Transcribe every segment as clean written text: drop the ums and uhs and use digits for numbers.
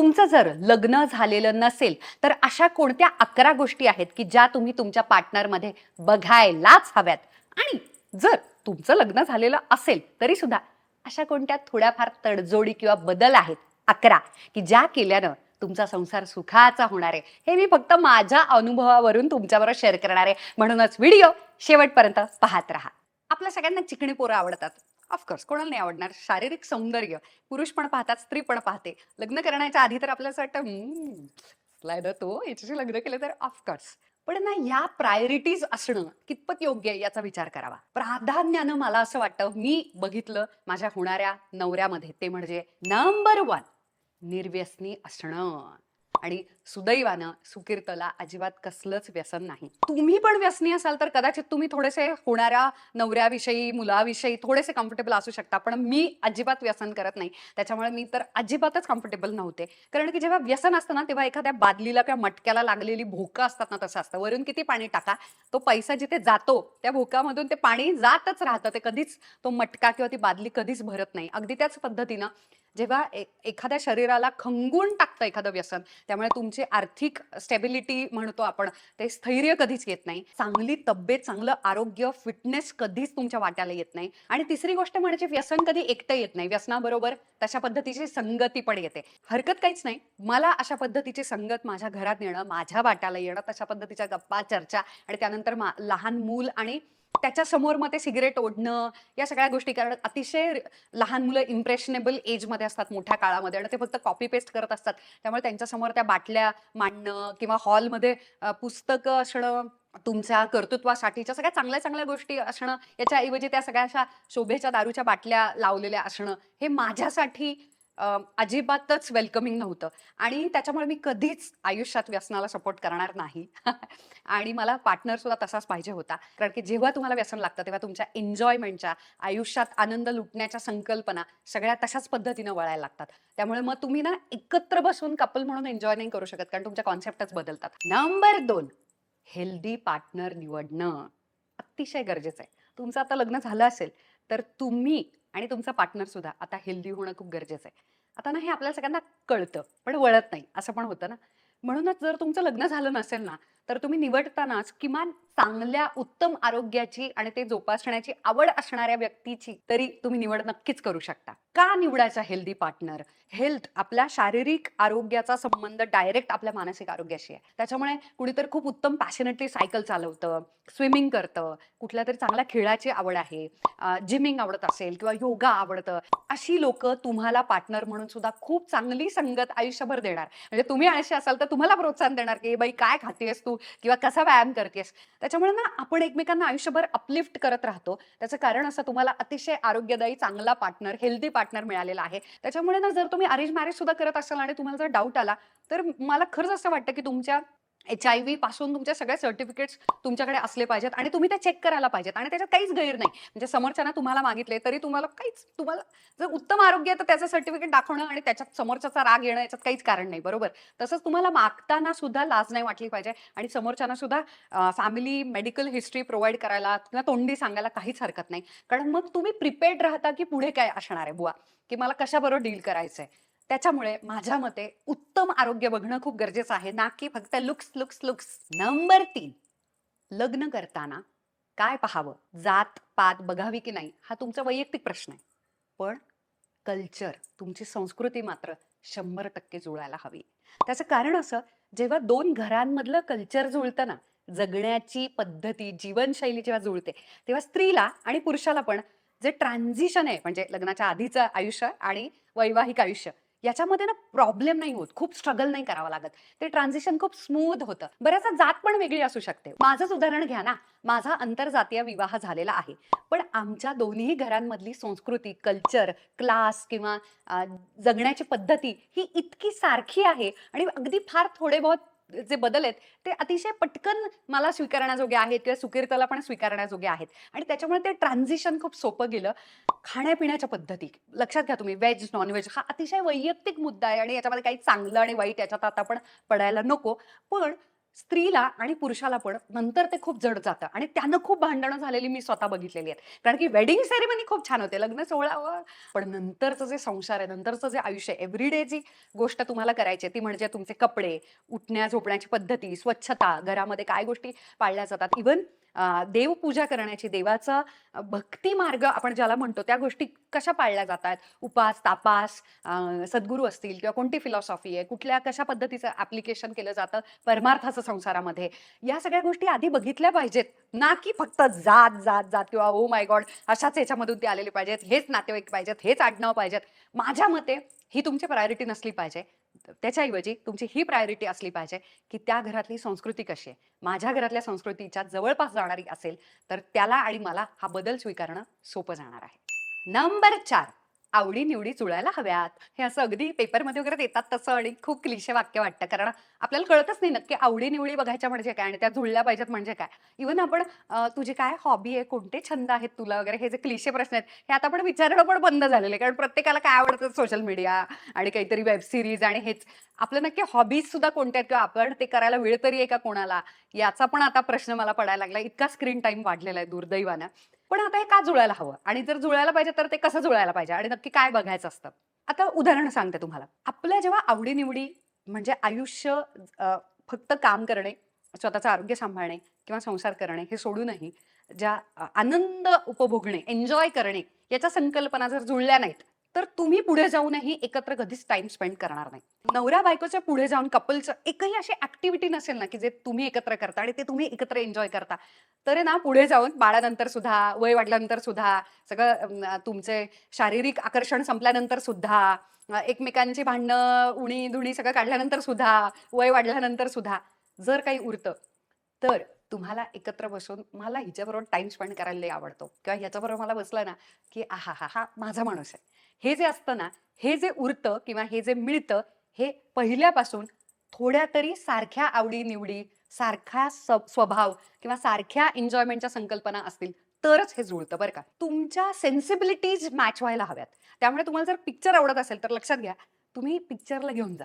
तुमचं जर लग्न झालेलं नसेल तर अशा कोणत्या 11 गोष्टी आहेत की ज्या तुम्ही तुमच्या पार्टनरमध्ये बघायलाच हव्यात? आणि जर तुमचं लग्न झालेलं असेल तरी सुद्धा अशा कोणत्या थोड्याफार तडजोडी किंवा बदल आहेत 11 की ज्या केल्यानं तुमचा संसार सुखाचा होणार आहे? हे मी फक्त माझ्या अनुभवावरून तुमच्याबरोबर शेअर करणार आहे. म्हणूनच व्हिडिओ शेवटपर्यंत पाहत राहा. आपल्या सगळ्यांना चिकणी पोरं आवडतात. ऑफकोर्स, कोणाला नाही आवडणार? शारीरिक सौंदर्य पुरुष पण पाहतात, स्त्री पण पाहते. लग्न करण्याच्या आधी तर आपल्याला असं वाटतं स्लायडर तो याच्याशी लग्न केलं तर ऑफकोर्स. पण ना, या प्रायोरिटीज असणं कितपत योग्य आहे याचा विचार करावा. प्राधान्यानं मला असं वाटतं, मी बघितलं माझ्या होणाऱ्या नवऱ्यामध्ये, ते म्हणजे नंबर 1 निर्व्यसनी असणं. आणि सुदैवानं सुकीर्तला अजिबात कसलंच व्यसन नाही. तुम्ही पण व्यसनी असाल तर कदाचित तुम्ही थोडेसे होणाऱ्या नवऱ्याविषयी, मुलाविषयी थोडेसे कम्फर्टेबल असू शकता, पण मी अजिबात व्यसन करत नाही. त्याच्यामुळे मी तर अजिबातच कम्फर्टेबल नव्हते. कारण की जेव्हा व्यसन असतं ना, तेव्हा एखाद्या बादलीला किंवा मटक्याला लागलेली भोकं असतात ना, तसं असतं. वरून किती पाणी टाका, तो पैसा जिथे जातो त्या भोकामधून ते पाणी जातच राहतं. ते कधीच, तो मटका किंवा ती बादली कधीच भरत नाही. अगदी त्याच पद्धतीनं जेव्हा एखाद्या शरीराला खंगून टाकतं एखादं व्यसन, त्यामुळे तुमची आर्थिक स्टेबिलिटी म्हणतो आपण, ते स्थैर्य कधीच येत नाही. चांगली तब्येत, चांगलं आरोग्य, फिटनेस कधीच तुमच्या वाट्याला येत नाही. आणि तिसरी गोष्ट म्हणजे व्यसन कधी एकटं येत नाही. व्यसनाबरोबर तशा पद्धतीची संगती पण येते. हरकत काहीच नाही. मला अशा पद्धतीची संगत माझ्या घरात येणं, माझ्या वाट्याला येणं, तशा पद्धतीच्या गप्पा, चर्चा आणि त्यानंतर लहान मूल आणि त्याच्या समोर मग ते सिगरेट ओढणं, या सगळ्या गोष्टी. कारण अतिशय लहान मुलं इम्प्रेशनेबल एजमध्ये असतात मोठ्या काळामध्ये, आणि ते फक्त कॉपी पेस्ट करत असतात. त्यामुळे त्यांच्यासमोर त्या बाटल्या मांडणं किंवा हॉलमध्ये पुस्तकं असणं, तुमच्या कर्तृत्वासाठीच्या सगळ्या चांगल्या चांगल्या गोष्टी असणं, याच्याऐवजी त्या सगळ्या अशा शोभेच्या दारूच्या बाटल्या लावलेल्या असणं, हे माझ्यासाठी अजिबातच वेलकमिंग नव्हतं. आणि त्याच्यामुळे मी कधीच आयुष्यात व्यसनाला सपोर्ट करणार नाही. आणि मला पार्टनर सुद्धा तसाच पाहिजे होता. कारण की जेव्हा तुम्हाला व्यसन लागतं तेव्हा तुमच्या एन्जॉयमेंटच्या, आयुष्यात आनंद लुटण्याच्या संकल्पना सगळ्या तशाच पद्धतीनं वळायला लागतात. त्यामुळे मग तुम्ही ना एकत्र बसून कपल म्हणून एन्जॉय नाही करू शकत, कारण तुमच्या कॉन्सेप्टच बदलतात. नंबर 2, हेल्दी पार्टनर निवडणं अतिशय गरजेचं आहे. तुमचं आता लग्न झालं असेल तर तुम्ही आणि तुमचा पार्टनर सुद्धा आता हेल्दी होणं खूप गरजेचं आहे. आता ना, हे आपल्याला सगळ्यांना कळतं पण वळत नाही, असं पण होतं ना. म्हणूनच जर तुमचं लग्न झालं नसेल ना, तर तुम्ही निवडतानाच किमान चांगल्या उत्तम आरोग्याची आणि ते जोपासण्याची आवड असणाऱ्या व्यक्तीची तरी तुम्ही निवड नक्कीच करू शकता. का निवडायचा हेल्दी पार्टनर? हेल्थ, आपल्या शारीरिक आरोग्याचा संबंध डायरेक्ट आपल्या मानसिक आरोग्याशी आहे. त्याच्यामुळे कुणीतरी खूप उत्तम पॅशनेटली सायकल चालवतं, स्विमिंग करतं, कुठल्या तरी चांगल्या खेळाची आवड आहे, जिमिंग आवडत असेल किंवा योगा आवडतं, अशी लोक तुम्हाला पार्टनर म्हणून सुद्धा खूप चांगली संगत आयुष्यभर देणार. म्हणजे तुम्ही आळशी असाल तर तुम्हाला प्रोत्साहन देणार की बाई काय खातेस तू किंवा कसा व्यायाम करतेस. त्याच्यामुळे ना, आपण एकमेकांना आयुष्यभर अपलिफ्ट करत राहतो. त्याचं कारण असं, तुम्हाला अतिशय आरोग्यदायी चांगला पार्टनर, हेल्दी पार्टनर मिळालेला आहे. त्याच्यामुळे ना, जर तुम्ही अरेंज मॅरेज सुद्धा करत असाल आणि तुम्हाला जर डाऊट आला, तर मला खरंच असं वाटतं की तुमच्या HIV पासून तुमच्या सगळ्या सर्टिफिकेट्स तुमच्याकडे असले पाहिजेत आणि तुम्ही ते चेक करायला पाहिजेत. आणि त्याच्यात काहीच गैर नाही. म्हणजे समोरच्यानं तुम्हाला मागितले तरी तुम्हाला काहीच, तुम्हाला जर उत्तम आरोग्य आहे तर त्याचं सर्टिफिकेट दाखवणं आणि त्याच्यात समोरच्याचा राग येणं, याच्यात काहीच कारण नाही, बरोबर? तसंच तुम्हाला मागताना सुद्धा लाज नाही वाटली पाहिजे आणि समोरच्यांना सुद्धा फॅमिली मेडिकल हिस्ट्री प्रोव्हाइड करायला किंवा तोंडी सांगायला काहीच हरकत नाही. कारण मग तुम्ही प्रिपेअर्ड राहता की पुढे काय असणार आहे बुवा, की मला कशाबरोबर डील करायचंय. त्याच्यामुळे माझ्या मते उत्तम आरोग्य बघणं खूप गरजेचं आहे, ना की फक्त लुक्स लुक्स लुक्स. नंबर 3, लग्न करताना काय पाहावं? जात पात बघावी की नाही, हा तुमचा वैयक्तिक प्रश्न आहे. पण कल्चर, तुमची संस्कृती मात्र 100% जुळायला हवी. त्याचं कारण असं, जेव्हा 2 घरांमधलं कल्चर जुळतं ना, जगण्याची पद्धती, जीवनशैली जेव्हा जुळते, तेव्हा स्त्रीला आणि पुरुषाला पण जे ट्रान्झिशन आहे, म्हणजे लग्नाच्या आधीचं आयुष्य आणि वैवाहिक आयुष्य, याच्यामध्ये ना प्रॉब्लेम नाही होत, खूप स्ट्रगल नाही करावं लागत. ते ट्रान्झिशन खूप स्मूथ होतं. बऱ्याचदा जात पण वेगळी असू शकते. माझंच उदाहरण घ्या ना, माझा आंतरजातीय विवाह झालेला आहे. पण आमच्या दोन्ही घरांमधली संस्कृती, कल्चर, क्लास किंवा जगण्याची पद्धती ही इतकी सारखी आहे आणि अगदी फार थोडे बहुत जे बदल आहेत ते अतिशय पटकन मला स्वीकारण्याजोगे आहेत किंवा सुकीर्तला पण स्वीकारण्याजोगे आहेत. आणि त्याच्यामुळे ते ट्रान्झिशन खूप सोपं गेलं. खाण्यापिण्याच्या पद्धती लक्षात घ्या तुम्ही, व्हेज नॉनव्हेज हा अतिशय वैयक्तिक मुद्दा आहे आणि याच्यामध्ये काही चांगलं आणि वाईट याच्यात आता आपण पडायला नको. पण स्त्रीला आणि पुरुषाला पण नंतर ते खूप जड जातं आणि त्यानं खूप भांडणं झालेली मी स्वतः बघितलेली आहेत. कारण की वेडिंग सेरेमनी खूप छान होते, लग्न सोहळा पण नंतरचं जे संसार आहे, नंतरचं जे आयुष्य आहे, एव्हरीडे जी गोष्ट तुम्हाला करायची आहे, ती म्हणजे तुमचे कपडे, उठण्या झोपण्याची पद्धती, स्वच्छता, घरामध्ये काय गोष्टी पाळल्या जातात. इव्हन देवपूजा करण्याची, देवाचा भक्ती मार्ग आपण ज्याला म्हणतो, त्या गोष्टी कशा पाळल्या जातात. उपास, तापास, सद्गुरू असतील किंवा कोणती फिलॉसॉफी आहे, कुठल्या कशा पद्धतीचं ऍप्लिकेशन केलं जातं परमार्थाचं संसारामध्ये. या सगळ्या गोष्टी आधी बघितल्या पाहिजेत. ना की फक्त जात, जात, जात किंवा ओ माय गॉड अशाच ह्याच्यामधून ते आलेले पाहिजेत, हेच नातेवाईक पाहिजेत, हेच आडनाव पाहिजेत. माझ्या मते ही तुमची प्रायोरिटी नसली पाहिजे. त्याच्याऐवजी तुमची ही प्रायोरिटी असली पाहिजे, की त्या घरातली संस्कृती कशी आहे. माझ्या घरातल्या संस्कृतीच्या जवळपास जाणारी असेल, तर त्याला आणि मला हा बदल स्वीकारणं सोपं जाणार आहे. नंबर 4, आवडी-निवडी जुळायला हव्यात. हे असं अगदी पेपरमध्ये वगैरे देतात तसं आणि खूप क्लिशे वाक्य वाटतं. कारण आपल्याला कळतच नाही नक्की आवडी-निवडी बघायच्या म्हणजे काय आणि त्या जुळल्या पाहिजेत म्हणजे काय. इव्हन आपण तुझी काय हॉबी आहे, कोणते छंद आहेत तुला वगैरे हे जे क्लिशे प्रश्न आहेत, हे आता आपण विचारणं पण बंद झालेलं आहे. कारण प्रत्येकाला काय आवडतं सोशल मीडिया आणि काहीतरी वेब सीरीज आणि हेच. आपलं नक्की हॉबीज सुद्धा कोणत्या आहेत किंवा आपण ते करायला वेळ तरी आहे का कोणाला? याचा पण आता प्रश्न मला पडायला लागला. इतका स्क्रीन टाईम वाढलेला आहे दुर्दैवानं. पण आता हे का जुळायला हवं? आणि जर जुळायला पाहिजे तर ते कसं जुळायला पाहिजे? आणि नक्की काय बघायचं असतं? आता उदाहरण सांगते तुम्हाला. आपल्या जेव्हा आवडी-निवडी म्हणजे आयुष्य फक्त काम करणे, स्वतःचं आरोग्य सांभाळणे किंवा संसार करणे हे सोडूनही ज्या आनंद उपभोगणे, एन्जॉय करणे याच्या संकल्पना जर जुळल्या नाहीत, तर तुम्ही पुढे जाऊनही एकत्र कधीच टाईम स्पेंड करणार नाही. नवरा-बायकोच्या पुढे जाऊन कपलचं एकही अशी ॲक्टिव्हिटी नसेल ना, की जे तुम्ही एकत्र करता आणि ते तुम्ही एकत्र एन्जॉय करता. तर आहे ना पुढे जाऊन बाळानंतर सुद्धा, वय वाढल्यानंतर सुद्धा, सगळं तुमचे शारीरिक आकर्षण संपल्यानंतर सुद्धा, एकमेकांची भांडणं, उणी-धुणी सगळं काढल्यानंतर सुद्धा, वय वाढल्यानंतर सुद्धा जर काही उरतं, तर तुम्हाला एकत्र बसून मला हिच्याबरोबर टाईम स्पेंड करायला लई आवडतो किंवा ह्याच्याबरोबर मला बसलं ना, की आहाहा! हा माझा माणूस आहे. हे जे असतं ना, हे जे उरतं किंवा हे जे मिळतं, हे पहिल्यापासून थोड्या तरी सारख्या आवडी-निवडी, सारखा स्वभाव किंवा सारख्या एन्जॉयमेंटच्या संकल्पना असतील, तरच हे जुळतं बरं का. तुमच्या सेन्सिबिलिटीज मॅच व्हायला हव्यात. त्यामुळे तुम्हाला जर पिक्चर आवडत असेल, तर लक्षात घ्या, तुम्ही पिक्चरला घेऊन जा.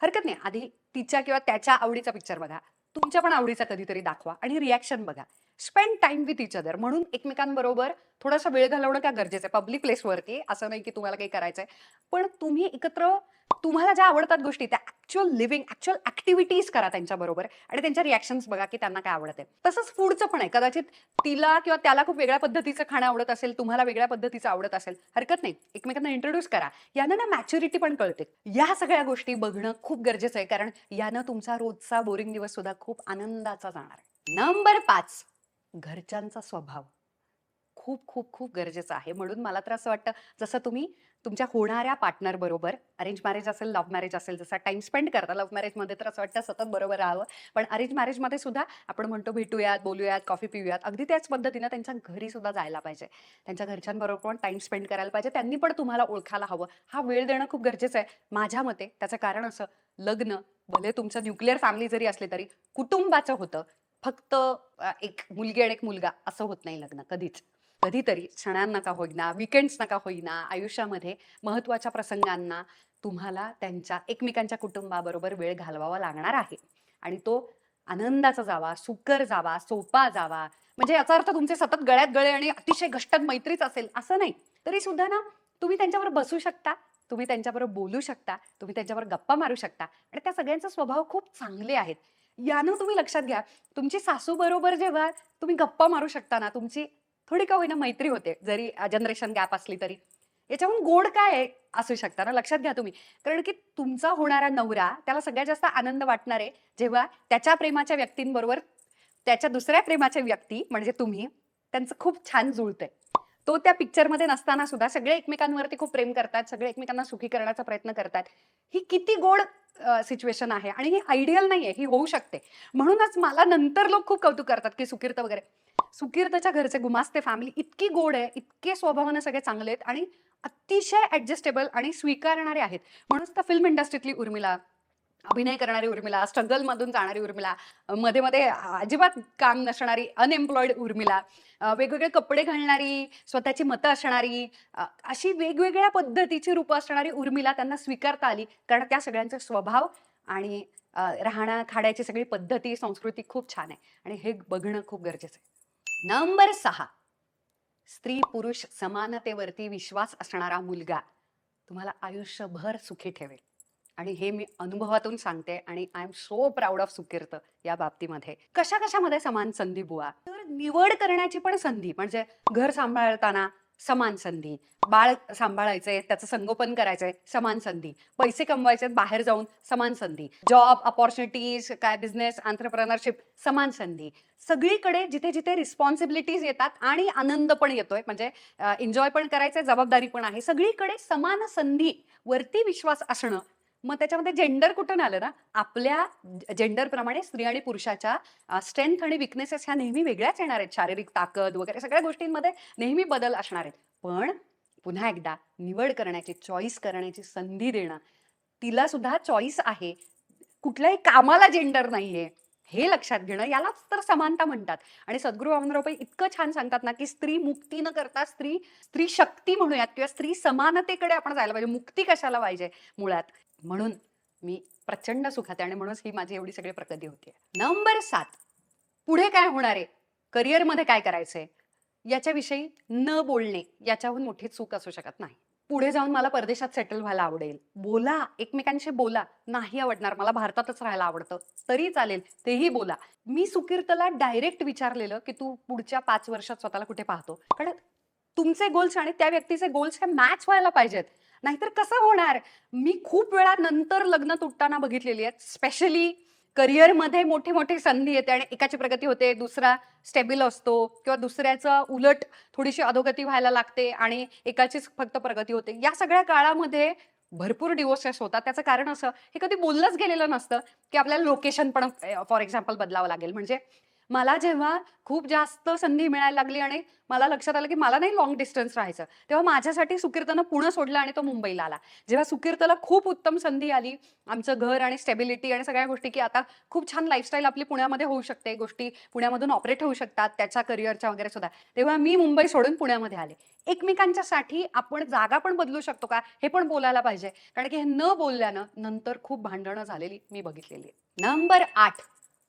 हरकत नाही, आधी तिच्या किंवा त्याच्या आवडीचा पिक्चर बघा. तुमच्या पण आवडीचा कधीतरी दाखवा आणि रिएक्शन बघा. Spend time with each other. म्हणून एकमेकांबरोबर थोडासा वेळ घालवणं काय गरजेचं आहे. पब्लिक प्लेसवरती असं नाही की तुम्हाला काही करायचंय. पण तुम्ही एकत्र तुम्हाला ज्या आवडतात गोष्टी त्या ॲक्चुअल लिव्हिंग, ॲक्चुअल ॲक्टिव्हिटीज करा त्यांच्याबरोबर आणि त्यांच्या रिएक्शन्स बघा की त्यांना काय आवडत आहे. तसंच फूडचं पण आहे. कदाचित तिला किंवा त्याला खूप वेगळ्या पद्धतीचं खाणं आवडत असेल, तुम्हाला वेगळ्या पद्धतीचं आवडत असेल. हरकत नाही. एकमेकांना इंट्रोड्यूस करा. यानं ना मॅच्युरिटी पण कळते. या सगळ्या गोष्टी बघणं खूप गरजेचं आहे. कारण यानं तुमचा रोजचा बोरिंग दिवस सुद्धा खूप आनंदाचा जाणार आहे. नंबर 5, घरच्यांचा स्वभाव. खूप, खूप, खूप गरजेचं आहे. म्हणून मला तर असं वाटतं, जसं तुम्ही तुमच्या होणाऱ्या पार्टनर बरोबर अरेंज मॅरेज असेल, लव्ह मॅरेज असेल, जसा टाईम स्पेंड करता. लव्ह मॅरेजमध्ये तर असं वाटतं सतत बरोबर राहावं. पण अरेंज मॅरेजमध्ये सुद्धा आपण म्हणतो भेटूयात, बोलूयात, कॉफी पिऊयात. अगदी त्याच पद्धतीनं त्यांच्या घरी सुद्धा जायला पाहिजे. त्यांच्या घरच्यांबरोबर पण टाईम स्पेंड करायला पाहिजे. त्यांनी पण तुम्हाला ओळखायला हवं. हा वेळ देणं खूप गरजेचं आहे. माझ्या मते त्याचं कारण असं, लग्न भले तुमचं न्यूक्लिअर फॅमिली जरी असली तरी कुटुंबाचं होतं. फक्त एक मुलगी आणि एक मुलगा असं होत नाही लग्न कधीच. कधीतरी क्षणांना का होईना, वीकेंड्सना का होईना, आयुष्यामध्ये महत्त्वाच्या प्रसंगांना तुम्हाला त्यांच्या एकमेकांच्या कुटुंबाबरोबर वेळ घालवावा लागणार आहे. आणि तो आनंदाचा जावा, सुकर जावा, सोपा जावा. म्हणजे याचा अर्थ तुमचे सतत गळ्यात गळे आणि अतिशय घष्टक मैत्रीच असेल असं नाही. तरी सुद्धा ना तुम्ही त्यांच्याबरोबर बसू शकता, तुम्ही त्यांच्याबरोबर बोलू शकता, तुम्ही त्यांच्याबरोबर गप्पा मारू शकता आणि त्या सगळ्यांचे स्वभाव खूप चांगले आहेत. यानं तुम्ही लक्षात घ्या, तुमची सासूबरोबर जेव्हा तुम्ही गप्पा मारू शकता ना, तुमची थोडी का होईना मैत्री होते, जरी जनरेशन गॅप असली तरी. याच्याहून गोड काय आहे असू शकतं ना, लक्षात घ्या तुम्ही. कारण की तुमचा होणारा नवरा त्याला सगळ्यात जास्त आनंद वाटणार आहे, जेव्हा त्याच्या प्रेमाच्या व्यक्तींबरोबर त्याच्या दुसऱ्या प्रेमाच्या व्यक्ती म्हणजे तुम्ही, त्यांचं खूप छान जुळतंय. तो त्या पिक्चरमध्ये नसताना सुद्धा सगळे एकमेकांवरती खूप प्रेम करतात, सगळे एकमेकांना सुखी करण्याचा प्रयत्न करतात. ही किती गोड सिच्युएशन आहे आणि ही आयडियल नाहीये, ही होऊ शकते. म्हणूनच मला नंतर लोक खूप कौतुक करतात, की सुकीर्त वगैरे. सुकीर्तच्या घरचे गुमास्ते फॅमिली इतकी गोड आहे, इतके स्वभावाने सगळे चांगले आहेत आणि अतिशय ॲडजस्टेबल आणि स्वीकारणारे आहेत. म्हणूनच तर फिल्म इंडस्ट्रीतली उर्मिला, अभिनय करणारी उर्मिला, स्ट्रगलमधून जाणारी उर्मिला, मध्ये-मध्ये अजिबात काम नसणारी अनएम्प्लॉईड उर्मिला, वेगवेगळे कपडे घालणारी, स्वतःची मतं असणारी, अशी वेगवेगळ्या पद्धतीची रूपं असणारी उर्मिला त्यांना स्वीकारता आली. कारण त्या सगळ्यांचे स्वभाव आणि राहण्या खाण्याची सगळी पद्धती संस्कृती खूप छान आहे आणि हे बघणं खूप गरजेचं आहे. नंबर 6, स्त्री पुरुष समानतेवरती विश्वास असणारा मुलगा तुम्हाला आयुष्यभर सुखी ठेवेल. आणि हे मी अनुभवातून सांगते आणि I am so proud of Sukirt या बाबतीमध्ये. कशा कशामध्ये समान संधी बुवा, तर निवड करण्याची पण संधी, म्हणजे घर सांभाळताना समान संधी, बाळ सांभाळायचंय त्याचं संगोपन करायचंय समान संधी, पैसे कमवायचे बाहेर जाऊन समान संधी, जॉब अपॉर्च्युनिटीज, काय बिझनेस एंटरप्रेनरशिप समान संधी. सगळीकडे जिथे जिथे रिस्पॉन्सिबिलिटीज येतात आणि आनंद पण येतोय, म्हणजे एन्जॉय पण करायचंय, जबाबदारी पण आहे, सगळीकडे समान संधी वरती विश्वास असणं. मग त्याच्यामध्ये जेंडर कुठून आलं ना, आपल्या जेंडर प्रमाणे स्त्री आणि पुरुषाच्या स्ट्रेंथ आणि विकनेसेस ह्या नेहमी वेगळ्याच येणार आहेत. शारीरिक ताकद वगैरे सगळ्या गोष्टींमध्ये नेहमी बदल असणार आहेत. पण पुन्हा एकदा निवड करण्याची, चॉईस करण्याची संधी देणं, तिला सुद्धा चॉईस आहे. कुठल्याही कामाला जेंडर नाहीये हे लक्षात घेणं, यालाच तर समानता म्हणतात. आणि सद्गुरू वामनराव इतकं छान सांगतात ना, की स्त्री मुक्ती न करता स्त्री स्त्री शक्ती म्हणूयात किंवा स्त्री समानतेकडे आपण जायला पाहिजे. मुक्ती कशाला पाहिजे मुळात. म्हणून मी प्रचंड सुखात आहे आणि म्हणूनच ही माझी एवढी सगळी प्रगती होती. नंबर 7, पुढे काय होणार आहे, करिअरमध्ये काय करायचंय याच्याविषयी न बोलणे याच्याहून मोठी चूक असू शकत नाही. पुढे जाऊन मला परदेशात सेटल व्हायला आवडेल, बोला, एकमेकांशी बोला. नाही आवडणार, मला भारतातच राहायला आवडतं, तरी चालेल, तेही बोला. मी सुकीर्तला डायरेक्ट विचारलेलं की तू पुढच्या 5 वर्षात स्वतःला कुठे पाहतो, कारण तुमचे गोल्स आणि त्या व्यक्तीचे गोल्स हे मॅच व्हायला पाहिजेत, नाहीतर कसं होणार. मी खूप वेळा नंतर लग्न तुटताना बघितलेली आहेत. स्पेशली करिअरमध्ये मोठी मोठी संधी येते आणि एकाची प्रगती होते, दुसरा स्टेबल असतो, किंवा दुसऱ्याचं उलट थोडीशी अधोगती व्हायला लागते आणि एकाचीच फक्त प्रगती होते. या सगळ्या काळामध्ये भरपूर डिवोर्सेस होतात. त्याचं कारण असं, हे कधी बोललंच गेलेलं नसतं की आपल्याला लोकेशन पण फॉर एक्झाम्पल बदलावं लागेल. म्हणजे मला जेव्हा खूप जास्त संधी मिळायला लागली आणि मला लक्षात आलं की मला नाही लॉंग डिस्टन्स राहायचं, तेव्हा माझ्यासाठी सुकीर्तनं पुणे सोडलं आणि तो मुंबईला आला. जेव्हा सुकीर्तला खूप उत्तम संधी आली, आमचं घर आणि स्टेबिलिटी आणि सगळ्या गोष्टी, की आता खूप छान लाईफस्टाईल आपली पुण्यामध्ये होऊ शकते, गोष्टी पुण्यामधून ऑपरेट होऊ शकतात त्याच्या करिअरच्या वगैरे सुद्धा, तेव्हा मी मुंबई सोडून पुण्यामध्ये आले. एकमेकांच्यासाठी आपण जागा पण बदलू शकतो का हे पण बोलायला पाहिजे, कारण की हे न बोलल्यानं नंतर खूप भांडणं झालेली मी बघितलेली आहे. Number 8,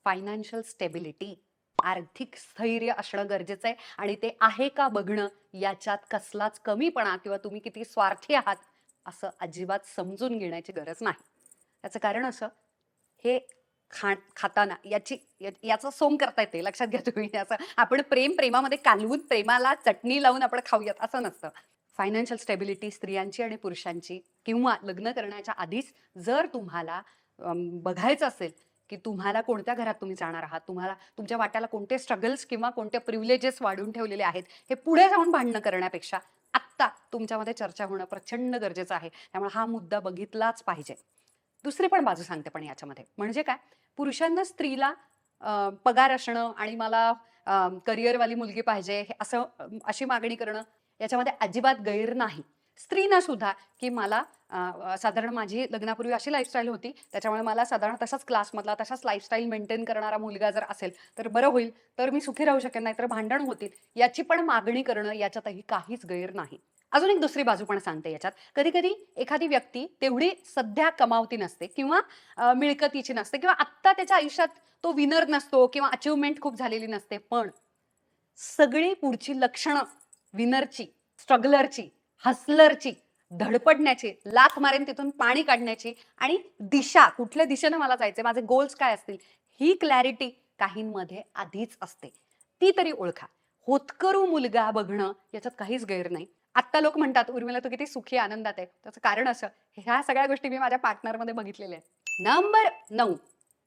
financial stability. आर्थिक स्थैर्य असणं गरजेचं आहे आणि ते आहे का बघणं, याच्यात कसलाच कमीपणा किंवा तुम्ही किती स्वार्थी आहात असं अजिबात समजून घेण्याची गरज नाही. याचं कारण असं, हे खाताना याचं सोंग करता येते, लक्षात घ्या तुम्ही. असं आपण प्रेमामध्ये कालवून प्रेमाला चटणी लावून आपण खाऊयात असं नसतं. फायनान्शियल स्टेबिलिटी स्त्रियांची आणि पुरुषांची, किंवा लग्न करण्याच्या आधीच जर तुम्हाला बघायचं असेल की तुम्हाला कोणत्या घरात तुम्ही जाणार आहात, तुम्हाला तुमच्या वाट्याला कोणते स्ट्रगल्स किंवा कोणते प्रिव्हिलेजेस वाढून ठेवलेले आहेत, हे पुढे जाऊन भांडणं करण्यापेक्षा आत्ता तुमच्यामध्ये चर्चा होणं प्रचंड गरजेचं आहे. त्यामुळे हा मुद्दा बघितलाच पाहिजे. दुसरी पण बाजू सांगते पण याच्यामध्ये, म्हणजे काय, पुरुषांना स्त्रीला पगार असणं आणि मला करिअरवाली मुलगी पाहिजे हे असं अशी मागणी करणं याच्यामध्ये अजिबात गैर नाही. स्त्रीना सुद्धा की मला साधारण माझी लग्नापूर्वी अशी लाईफस्टाईल होती, त्याच्यामुळे मला साधारण तशाच क्लासमधला तशाच लाईफस्टाईल मेंटेन करणारा मुलगा जर असेल तर बरं होईल, तर मी सुखी राहू शकेन, नाहीतर भांडण होतील, याची पण मागणी करणं याच्यातही काहीच गैर नाही. अजून एक दुसरी बाजू पण सांगते याच्यात. कधी कधी एखादी व्यक्ती तेवढी सध्या कमावती नसते किंवा मिळकतीची नसते किंवा आत्ता त्याच्या आयुष्यात तो विनर नसतो किंवा अचिव्हमेंट खूप झालेली नसते, पण सगळी पुढची लक्षणं विनरची, स्ट्रगलरची, हसलरची, धडपडण्याची, लाथ मारेन तिथून पाणी काढण्याची आणि दिशा, कुठल्या दिशेनं मला जायचंय, माझे गोल्स काय असतील, ही क्लॅरिटी काहींमध्ये आधीच असते. ती तरी ओळखा. होतकरू मुलगा बघणं याच्यात काहीच गैर नाही. आत्ता लोक म्हणतात उर्मिला तू किती सुखी आनंदात आहे, त्याचं कारण असं, ह्या सगळ्या गोष्टी मी माझ्या पार्टनरमध्ये बघितलेल्या आहेत. Number 9,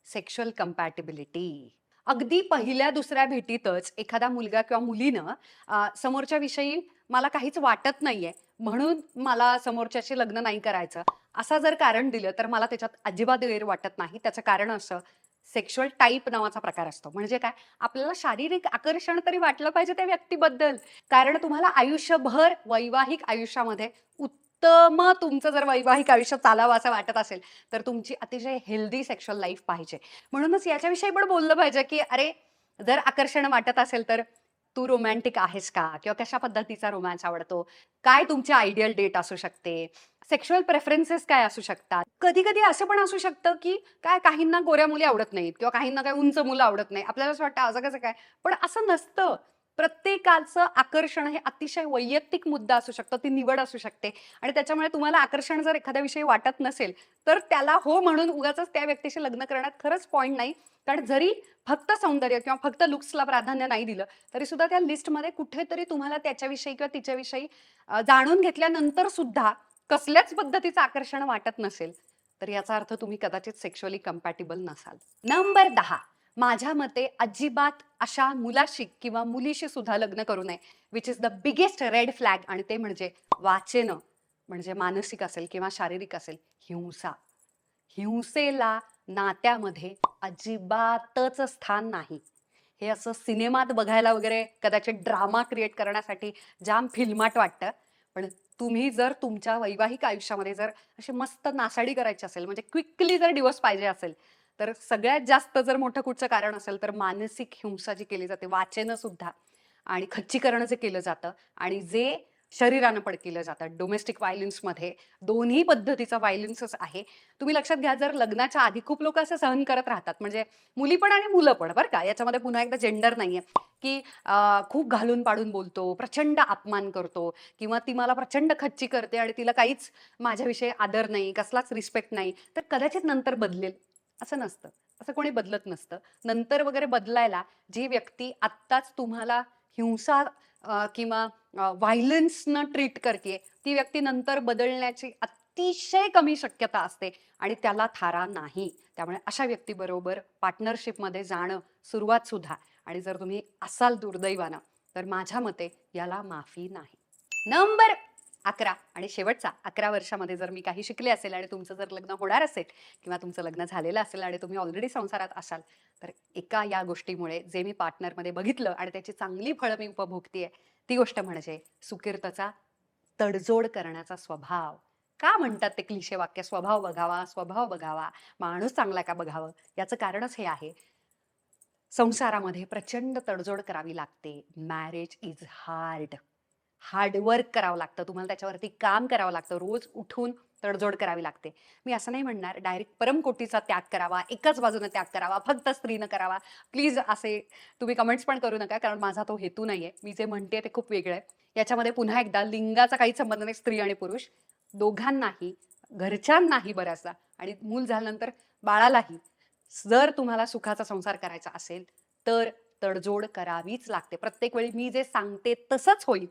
sexual compatibility. अगदी पहिल्या दुसऱ्या भेटीतच एखादा मुलगा किंवा मुलीनं समोरच्या विषयी मला काहीच वाटत नाहीये म्हणून मला समोरच्याशी लग्न नाही करायचं असं जर कारण दिलं तर मला त्याच्यात अजिबात गैर वाटत नाही. त्याचं कारण असं, सेक्शुअल टाईप नावाचा प्रकार असतो. म्हणजे काय, आपल्याला शारीरिक आकर्षण तरी वाटलं पाहिजे त्या व्यक्तीबद्दल, कारण तुम्हाला आयुष्यभर वैवाहिक आयुष्यामध्ये उत्तम तुमचं जर वैवाहिक आयुष्य चालावं असं वाटत असेल तर तुमची अतिशय हेल्दी सेक्शुअल लाईफ पाहिजे. म्हणूनच याच्याविषयी पण बोललं पाहिजे की अरे, जर आकर्षण वाटत असेल तर तू रोमॅन्टिक आहेस का? किंवा कशा पद्धतीचा रोमॅन्स आवडतो? काय तुमची आयडियल डेट असू शकते? सेक्शुअल प्रेफरन्सेस काय असू शकतात? कधी-कधी असं पण असू शकतं, की काय काहींना गोऱ्या मुली आवडत नाहीत किंवा काहींना काही उंच मुलं आवडत नाही. आपल्याला असं वाटतं असं कसं काय? पण असं नसतं. प्रत्येकाचं आकर्षण हे अतिशय वैयक्तिक मुद्दा असू शकतो, ती निवड असू शकते आणि त्याच्यामुळे तुम्हाला आकर्षण जर एखाद्याविषयी वाटत नसेल, तर त्याला हो म्हणून उगाचच त्या व्यक्तीशी लग्न करण्यात खरंच पॉइंट नाही. कारण जरी फक्त सौंदर्य किंवा फक्त लुक्सला प्राधान्य नाही दिलं, तरी सुद्धा त्या लिस्टमध्ये कुठेतरी तुम्हाला त्याच्याविषयी किंवा तिच्याविषयी जाणून घेतल्यानंतर सुद्धा कसल्याच पद्धतीचं आकर्षण वाटत नसेल, तर याचा अर्थ तुम्ही कदाचित सेक्शुअली कंपॅटिबल नसाल. नंबर 10, माझ्या मते अजिबात अशा मुलाशी किंवा मुलीशी सुद्धा लग्न करू नये, which is the biggest red flag, आणि ते म्हणजे वाचेनं, म्हणजे मानसिक असेल किंवा शारीरिक असेल, हिंसा. हिंसेला नात्यामध्ये अजिबातच स्थान नाही. हे असं सिनेमात बघायला वगैरे कदाचित ड्रामा क्रिएट करण्यासाठी जाम फिल्माट वाटतं. पण तुम्ही जर तुमच्या वैवाहिक आयुष्यामध्ये जर अशी मस्त नासाडी करायची असेल, म्हणजे क्विकली जर डिवोर्स पाहिजे असेल, तर सगळ्यात जास्त जर मोठं कुठचं कारण असेल तर मानसिक हिंसा जी केली जाते वाचेनं सुद्धा, आणि खच्चीकरण जे केलं जातं आणि जे शरीरानं पण केलं जातं डोमेस्टिक व्हायलन्समध्ये, दोन्ही पद्धतीचा व्हायलन्सच आहे. तुम्ही लक्षात घ्या, जर लग्नाच्या आधी खूप लोक असं सहन करत राहतात, म्हणजे मुली पण आणि मुलं पण, बरं का, याच्यामध्ये पुन्हा एकदा जेंडर नाहीये, की खूप घालून पाडून बोलतो, प्रचंड अपमान करतो, किंवा ती मला प्रचंड खच्ची करते आणि तिला काहीच माझ्याविषयी आदर नाही, कसलाच रिस्पेक्ट नाही, तर कदाचित नंतर बदलेल. असं नसतं. असं कोणी बदलत नसतं. नंतर वगैरे बदलायला जी व्यक्ती आत्ताच तुम्हाला हिंसा किंवा व्हायलन्सनं ट्रीट करते, ती व्यक्ती नंतर बदलण्याची अतिशय कमी शक्यता असते आणि त्याला थारा नाही. त्यामुळे अशा व्यक्तीबरोबर पार्टनरशिपमध्ये जाणं सुरुवात सुद्धा, आणि जर तुम्ही असाल दुर्दैवानं, तर माझ्या मते याला माफी नाही. नंबर 11 आणि शेवटचा, 11 वर्षामध्ये जर मी काही शिकले असेल आणि तुमचं जर लग्न होणार असेल किंवा तुमचं लग्न झालेलं असेल आणि तुम्ही ऑलरेडी संसारात असाल, तर एका या गोष्टीमुळे जे मी पार्टनरमध्ये बघितलं आणि त्याची चांगली फळं मी उपभोगतीये, ती गोष्ट म्हणजे सुकीर्तचा तडजोड करण्याचा स्वभाव. का म्हणतात ते क्लिशे वाक्य, स्वभाव बघावा, स्वभाव बघावा, माणूस चांगला का बघावं? याचं कारणच हे आहे. संसारामध्ये प्रचंड तडजोड करावी लागते. Marriage is hard. हार्डवर्क करावं लागतं. तुम्हाला त्याच्यावरती काम करावं लागतं. रोज उठून तडजोड करावी लागते. मी असं नाही म्हणणार डायरेक्ट परमकोटीचा त्याग करावा, एकाच बाजूने त्याग करावा, फक्त स्त्रीनं करावा. प्लीज असे तुम्ही कमेंट्स पण करू नका, कारण माझा तो हेतू नाहीये. मी जे म्हणते ते खूप वेगळं आहे. याच्यामध्ये पुन्हा एकदा लिंगाचा काही संबंध नाही. स्त्री आणि पुरुष दोघांनाही, घरच्यांनाही बऱ्याचदा, आणि मूल झाल्यानंतर बाळालाही, जर तुम्हाला सुखाचा संसार करायचा असेल तर तडजोड करावीच लागते. प्रत्येक वेळी मी जे सांगते तसंच होईल,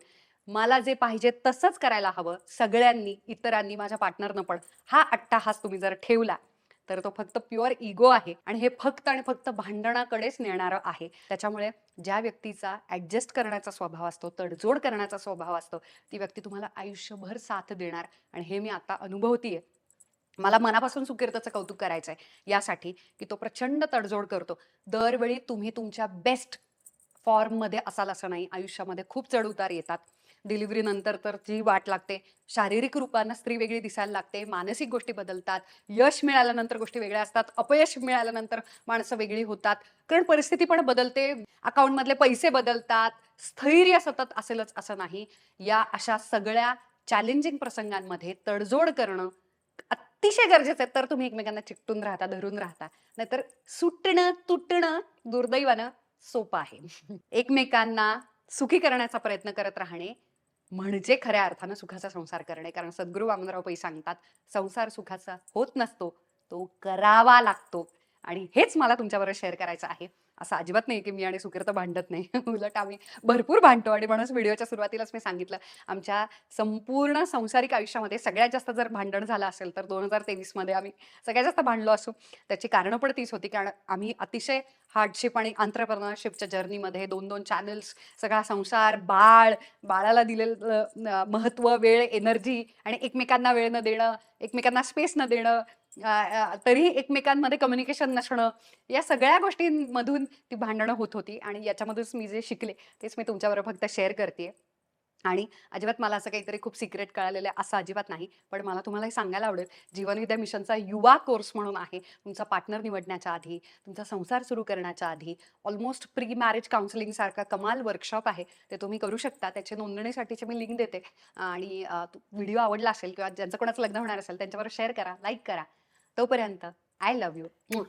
मला जे पाहिजे तसंच करायला हवं सगळ्यांनी, इतरांनी, माझ्या पार्टनरनं पण, हा अट्टाहास तुम्ही जर ठेवला तर तो फक्त प्युअर इगो आहे आणि हे फक्त आणि फक्त भांडणाकडेच नेणारं आहे. त्याच्यामुळे ज्या व्यक्तीचा ऍडजस्ट करण्याचा स्वभाव असतो, तडजोड करण्याचा स्वभाव असतो, ती व्यक्ती तुम्हाला आयुष्यभर साथ देणार, आणि हे मी आता अनुभवतीये. मला मनापासून सुकीर्तचं कौतुक करायचंय यासाठी, की तो प्रचंड तडजोड करतो. दरवेळी तुम्ही तुमच्या बेस्ट फॉर्ममध्ये असाल असं नाही. आयुष्यामध्ये खूप चढ-उतार येतात. डिलिव्हरी नंतर तर जी वाट लागते, शारीरिक रूपानं स्त्री वेगळी दिसायला लागते, मानसिक गोष्टी बदलतात, यश मिळाल्यानंतर गोष्टी वेगळ्या असतात, अपयश मिळाल्यानंतर माणसं वेगळी होतात. कारण परिस्थिती पण बदलते, अकाउंटमधले पैसे बदलतात, स्थैर्य सतत असेलच असं नाही. या अशा सगळ्या चॅलेंजिंग प्रसंगांमध्ये तडजोड करणं अतिशय गरजेचं आहे. तर तुम्ही एकमेकांना चिकटून राहता, धरून राहता. नाहीतर सुटणं, तुटणं दुर्दैवानं सोपं आहे. एकमेकांना सुखी करण्याचा प्रयत्न करत राहणे म्हणजे खऱ्या अर्थानं सुखाचा संसार करणे. कारण सद्गुरू वामनराव पै सांगतात, संसार सुखाचा होत नसतो, तो करावा लागतो. आणि हेच मला तुमच्याबरोबर शेअर करायचं आहे. असं अजिबात नाही की मी आणि सुकीर्त भांडत नाही. उलट आम्ही भरपूर भांडतो, आणि म्हणूनच व्हिडिओच्या सुरुवातीलाच मी सांगितलं, आमच्या संपूर्ण सांसारिक आयुष्यामध्ये सगळ्यात जास्त जर भांडण झालं असेल तर 2023 मध्ये आम्ही सगळ्यात जास्त भांडलो असू. त्याची कारणं पण तीच होती, कारण आम्ही अतिशय हार्डशिप आणि एंटरप्रेन्योरशिपच्या जर्नीमध्ये 2-2 चॅनल्स, सगळा संसार, बाळाला दिलेलं महत्त्व, वेळ, एनर्जी, आणि एकमेकांना वेळ न देणं, एकमेकांना स्पेस न देणं, तरीही एकमेकांमध्ये कम्युनिकेशन नसणं, या सगळ्या गोष्टींमधून ती भांडणं होत होती. आणि याच्यामधूनच मी जे शिकले तेच मी तुमच्याबरोबर फक्त शेअर करते. आणि अजिबात मला असं काहीतरी खूप सिक्रेट कळालेलं आहे असं अजिबात नाही. पण मला तुम्हाला हे सांगायला आवडेल, जीवनविद्या मिशनचा युवा कोर्स म्हणून आहे. तुमचा पार्टनर निवडण्याच्या आधी, तुमचा संसार सुरू करण्याच्या आधी ऑलमोस्ट प्री मॅरेज काउन्सिलिंगसारखा कमाल वर्कशॉप आहे. ते तुम्ही करू शकता. त्याची नोंदणीसाठीची मी लिंक देते आणि व्हिडिओ आवडला असेल किंवा ज्यांचं कोणाचं लग्न होणार असेल त्यांच्याबरोबर शेअर करा, लाईक करा. तोपर्यंत आय लव्ह यू.